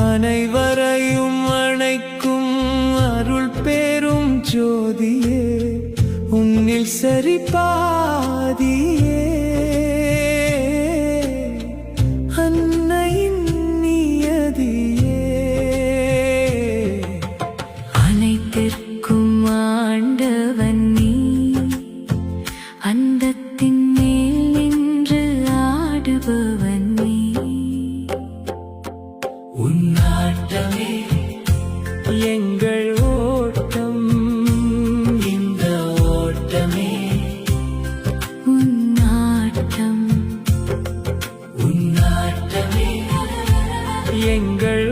அனைவரையும் அணைக்கும் அருள் பேரும் ஜோதியே, உன்னில் சரி பாதியே. அன்னையின் நியதியே, அனைத்திற்கும் ஆண்டவன் நீ, அந்தத்தின் மேல் நின்று ஆடுபவன் நீ. உன்னாட்டமே எங்கள் ஓட்டம், இந்த ஓட்டமே உன்னாட்டம். உன்னாட்டமே எங்கள்